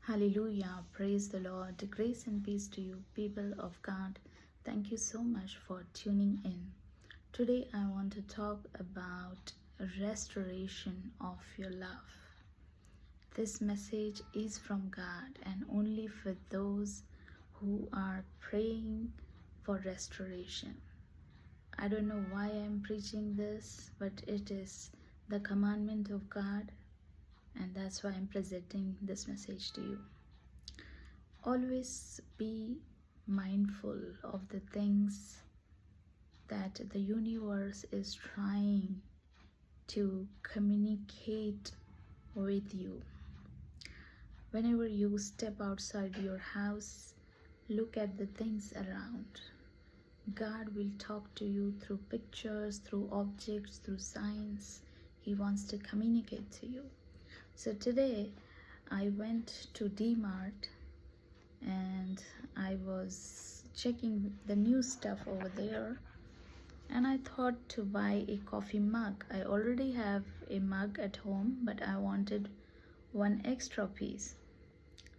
Hallelujah. Praise the Lord. Grace and peace to you, people of God. Thank you so much for tuning in. Today, I want to talk about restoration of your love. This message is from God and only for those who are praying for restoration. I don't know why I'm preaching this, but it is the commandment of God, and that's why I'm presenting this message to you. Always be mindful of the things that the universe is trying to communicate with you. Whenever you step outside your house, look at the things around. God will talk to you through pictures, through objects, through signs. He wants to communicate to you. So today I went to D-Mart and I was checking the new stuff over there, and I thought to buy a coffee mug. I already have a mug at home, but I wanted one extra piece.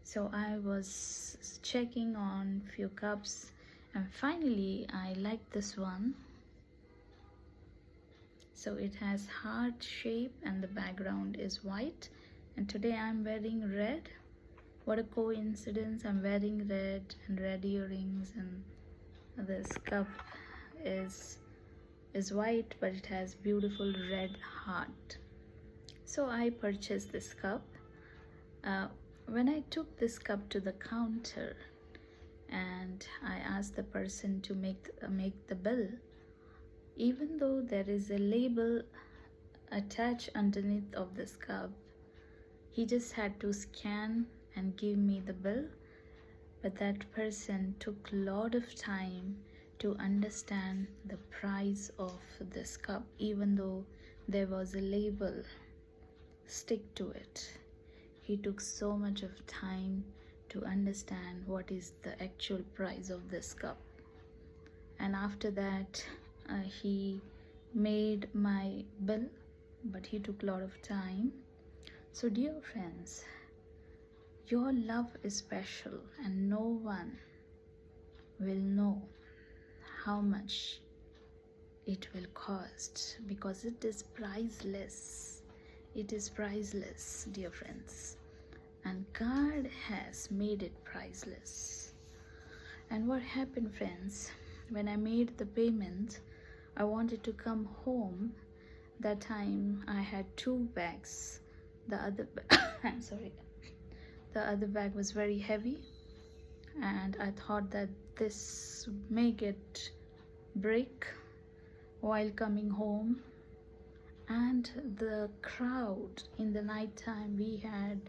So I was checking on few cups, and finally I like this one. So it has heart shape and the background is white, and today I'm wearing red. What a coincidence, I'm wearing red and red earrings, and this cup is white, but it has beautiful red heart. So I purchased this cup. When I took this cup to the counter and I asked the person to make the bill, even though there is a label attached underneath of this cup, he just had to scan and give me the bill. But that person took a lot of time to understand the price of this cup, even though there was a label stick to it. He took so much of time to understand what is the actual price of this cup. And after that, he made my bill, but he took a lot of time. So dear friends, your love is special, and no one will know how much it will cost, because it is priceless. It is priceless, dear friends, and God has made it priceless. And what happened, friends, when I made the payment, I wanted to come home. That time I had 2 bags. The other I'm sorry, the other bag was very heavy, and I thought that this may get break while coming home. And the crowd in the night time, we had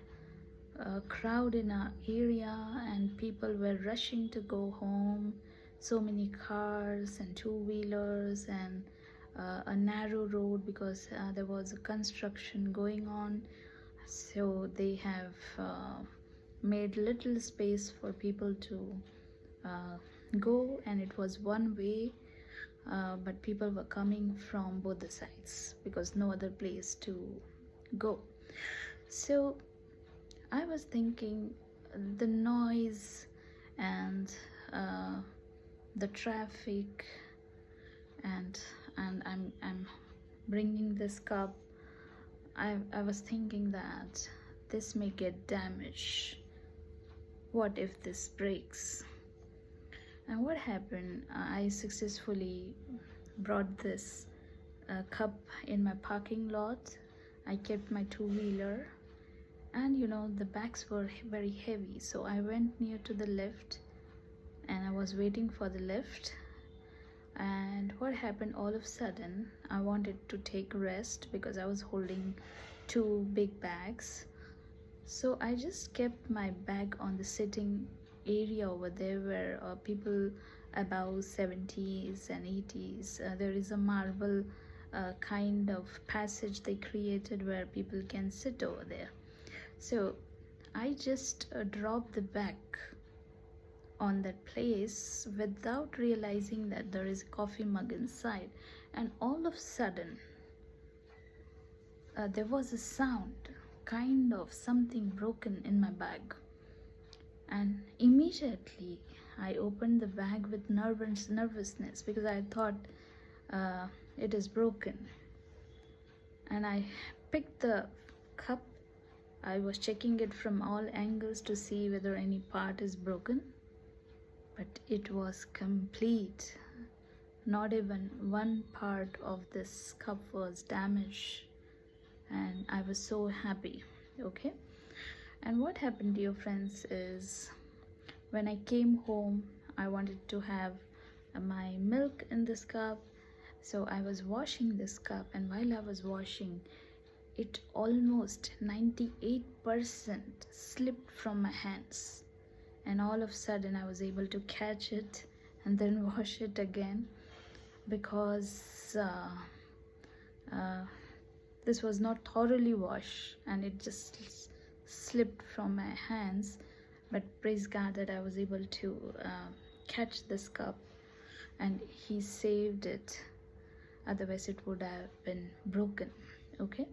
a crowd in our area and people were rushing to go home. So many cars and two-wheelers, and a narrow road because there was a construction going on. So they have made little space for people to go, and it was one way, but people were coming from both the sides because no other place to go. So I was thinking the noise and the traffic, and I'm bringing this cup. I was thinking that this may get damaged. What if this breaks? And what happened? I successfully brought this cup in my parking lot. I kept my two-wheeler, and the bags were very heavy, so I went near to the lift and I was waiting for the lift. And what happened, all of a sudden I wanted to take rest because I was holding 2 big bags. So I just kept my bag on the sitting area over there where people above 70s and 80s, there is a marble kind of passage they created where people can sit over there. So I just dropped the bag on that place without realizing that there is a coffee mug inside, and all of a sudden there was a sound, kind of something broken in my bag. And immediately I opened the bag with nervousness because I thought it is broken. And I picked the cup. I was checking it from all angles to see whether any part is broken, but it was complete. Not even one part of this cup was damaged, and I was so happy. Okay, and what happened, dear friends, is when I came home, I wanted to have my milk in this cup. So I was washing this cup, and while I was washing, it almost 98% slipped from my hands. And all of a sudden, I was able to catch it and then wash it again, because this was not thoroughly washed and it just slipped from my hands. But praise God that I was able to catch this cup and He saved it. Otherwise it would have been broken. Okay,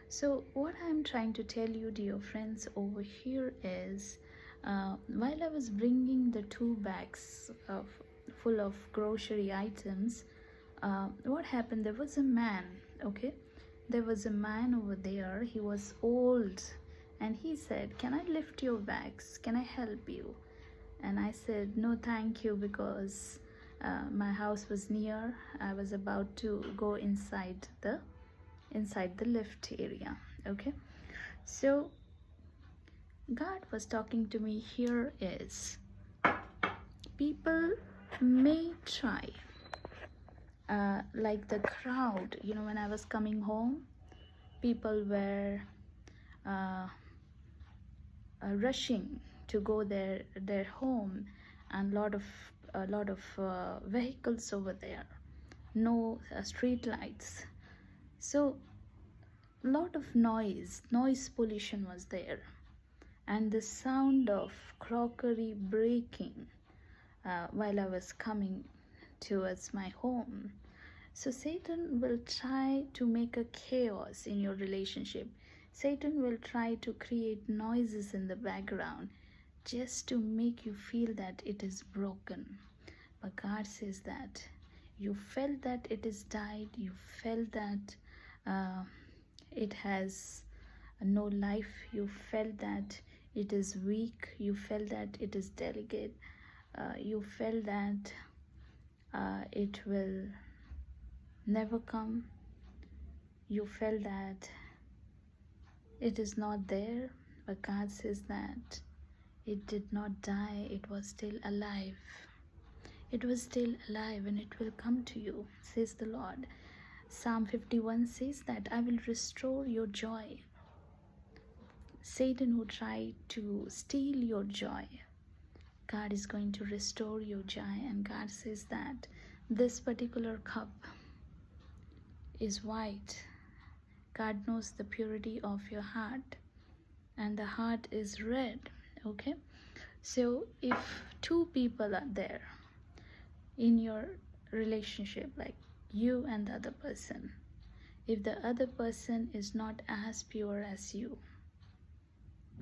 so what I'm trying to tell you, dear friends, over here is while I was bringing the 2 bags full of grocery items, what happened, there was a man. Okay, there was a man over there. He was old, and he said, "Can I lift your bags? Can I help you?" And I said, "No thank you," because my house was near. I was about to go inside the lift area. Okay, so God was talking to me here is, people may try, like the crowd, when I was coming home, people were rushing to go their home, and a lot of vehicles over there, no street lights, so lot of noise pollution was there, and the sound of crockery breaking while I was coming towards my home. So Satan will try to make a chaos in your relationship. Satan will try to create noises in the background just to make you feel that it is broken. But God says that you felt that it is died, you felt that it has no life, you felt that it is weak, you felt that it is delicate, you felt that it will never come, you felt that it is not there. But God says that it did not die, it was still alive. It was still alive, and it will come to you, says the Lord. Psalm 51 says that I will restore your joy. Satan would try to steal your joy. God is going to restore your joy, and God says that this particular cup is white. God knows the purity of your heart, and the heart is red. Okay, so if 2 people are there in your relationship, like you and the other person, if the other person is not as pure as you,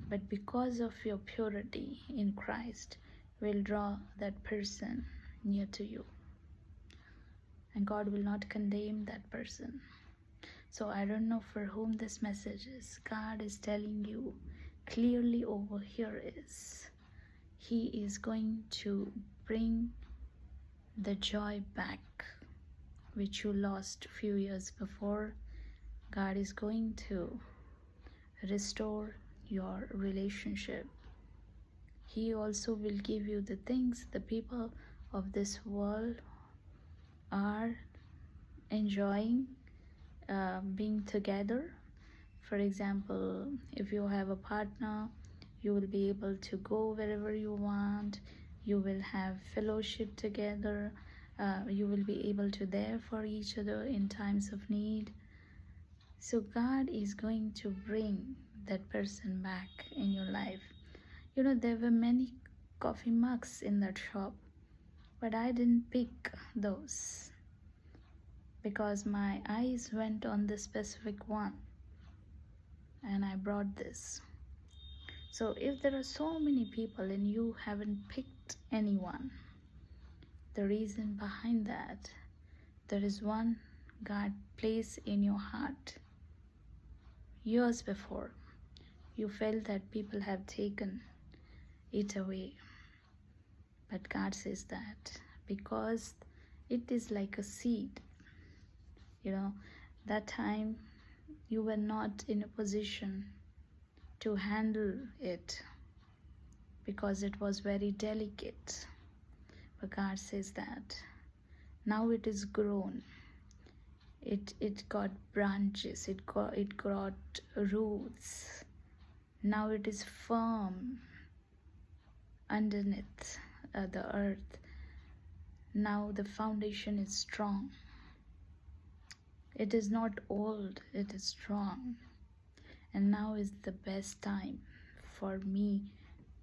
but because of your purity in Christ, will draw that person near to you, and God will not condemn that person. So I don't know for whom this message is. God is telling you clearly over here is, He is going to bring the joy back which you lost a few years before. God is going to restore your relationship. He also will give you the things the people of this world are enjoying being together. For example, if you have a partner, you will be able to go wherever you want, you will have fellowship together, you will be able to there for each other in times of need. So God is going to bring that person back in your life. There were many coffee mugs in that shop, but I didn't pick those because my eyes went on this specific one, and I brought this. So if there are so many people and you haven't picked anyone, the reason behind that, there is one God placed in your heart years before. You felt that people have taken it away. But God says that because it is like a seed, that time you were not in a position to handle it because it was very delicate. But God says that now it is grown. It got branches, it got roots. Now it is firm underneath the earth. Now the foundation is strong. It is not old, it is strong. And now is the best time for me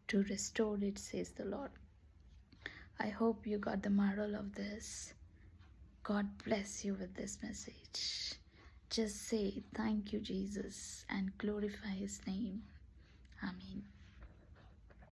to restore it, says the Lord. I hope you got the moral of this. God bless you with this message. Just say thank you, Jesus, and glorify His name. Amen.